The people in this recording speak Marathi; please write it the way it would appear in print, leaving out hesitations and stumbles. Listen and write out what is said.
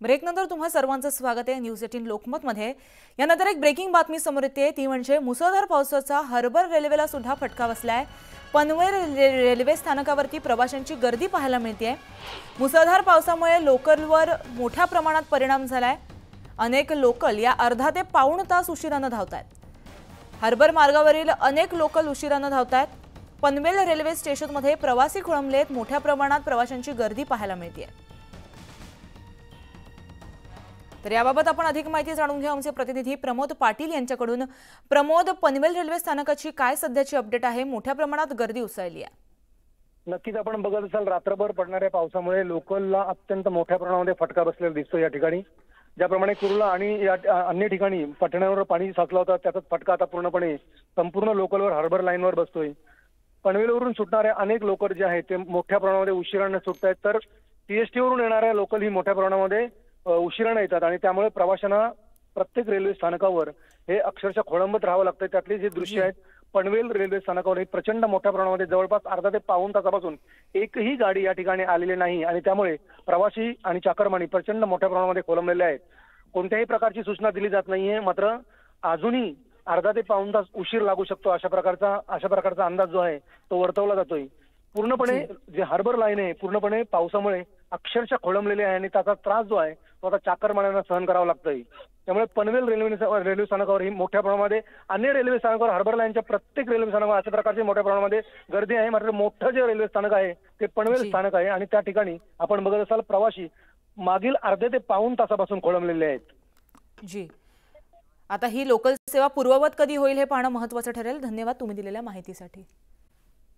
ब्रेकनंतर तुम्हा सर्वांचं स्वागत आहे न्यूज 18 लोकमतमध्ये। यानंतर एक ब्रेकिंग बातमी समोर येते, ती म्हणजे मुसळधार पावसाचा हार्बर रेल्वेला सुद्धा फटका बसलाय। पनवेल रेल्वे स्थानकावरती प्रवाशांची गर्दी पाहायला मिळते। मुसळधार पावसामुळे लोकलवर मोठ्या प्रमाणात परिणाम झालाय। अनेक लोकल या अर्धा ते पाऊण तास उशिराने धावतायत। हार्बर मार्गावरील अनेक लोकल उशिराने धावतायत। पनवेल रेल्वे स्टेशनमध्ये प्रवासी खोळंबलेत। मोठ्या प्रमाणात प्रवाशांची गर्दी पाहायला मिळते। तर याबाबत आपण अधिक माहिती जाणून घेऊ आमचे प्रतिनिधी प्रमोद पाटील यांच्याकडून। प्रमोद, पनवेल रेल्वे स्थानकाची काय सध्याची अपडेट आहे? मोठ्या प्रमाणात गर्दी उसळली आहे। नक्कीच आपण बघत असाल, रात्रभर पडणाऱ्या पावसामुळे लोकलला अत्यंत मोठ्या प्रमाणामध्ये फटका बसलेला दिसतो। या ठिकाणी ज्याप्रमाणे कुर्ला आणि अन्य ठिकाणी पटण्यावर पाणी साचलं होतं, त्याचाच फटका आता पूर्णपणे संपूर्ण लोकलवर हार्बर लाईनवर बसतोय। पनवेलवरून सुटणाऱ्या अनेक लोकल जे आहेत ते मोठ्या प्रमाणामध्ये उशिराने सुटत आहेत, तर सीएसटी वरून येणाऱ्या लोकल ही मोठ्या प्रमाणामध्ये उशिराने येतात आणि त्यामुळे प्रवाशांना प्रत्येक रेल्वे स्थानकावर हे अक्षरशः खोळंबत राहावं लागतं। त्यातली जी दृश्य आहेत पनवेल रेल्वे स्थानकावर प्रचंड मोठ्या प्रमाणामध्ये जवळपास अर्धा ते पाऊण तासापासून एकही गाडी या ठिकाणी आलेली नाही आणि त्यामुळे प्रवासी आणि चाकरमानी प्रचंड मोठ्या प्रमाणामध्ये खोळंबलेले आहेत। कोणत्याही प्रकारची सूचना दिली जात नाहीये, मात्र अजूनही अर्धा ते पाऊण तास उशीर लागू शकतो अशा प्रकारचा अंदाज जो आहे तो वर्तवला जातोय। पूर्णपणे जे हार्बर लाईन आहे पूर्णपणे पावसामुळे अक्षरशः खोळंबलेली आहे आणि त्याचा त्रास जो आहे तो आता चाकरमान्यांना सहन करावा लागतोय। त्यामुळे पनवेल रेल्वे स्थानकावर ही मोठ्या प्रमाणामध्ये, अन्य रेल्वे स्थानकावर हार्बर लाईनच्या प्रत्येक रेल्वे स्थानकावर अशा प्रकारची मोठ्या प्रमाणामध्ये गर्दी आहे। मात्र मोठं जे रेल्वे स्थानक आहे ते पनवेल स्थानक आहे आणि त्या ठिकाणी आपण बघत असाल प्रवासी मागील अर्धे ते पाऊण तासापासून खोळंबलेले आहेत। जी, आता ही लोकल सेवा पूर्ववत कधी होईल हे पाहणं महत्त्वाचं ठरेल। धन्यवाद तुम्ही दिलेल्या माहितीसाठी।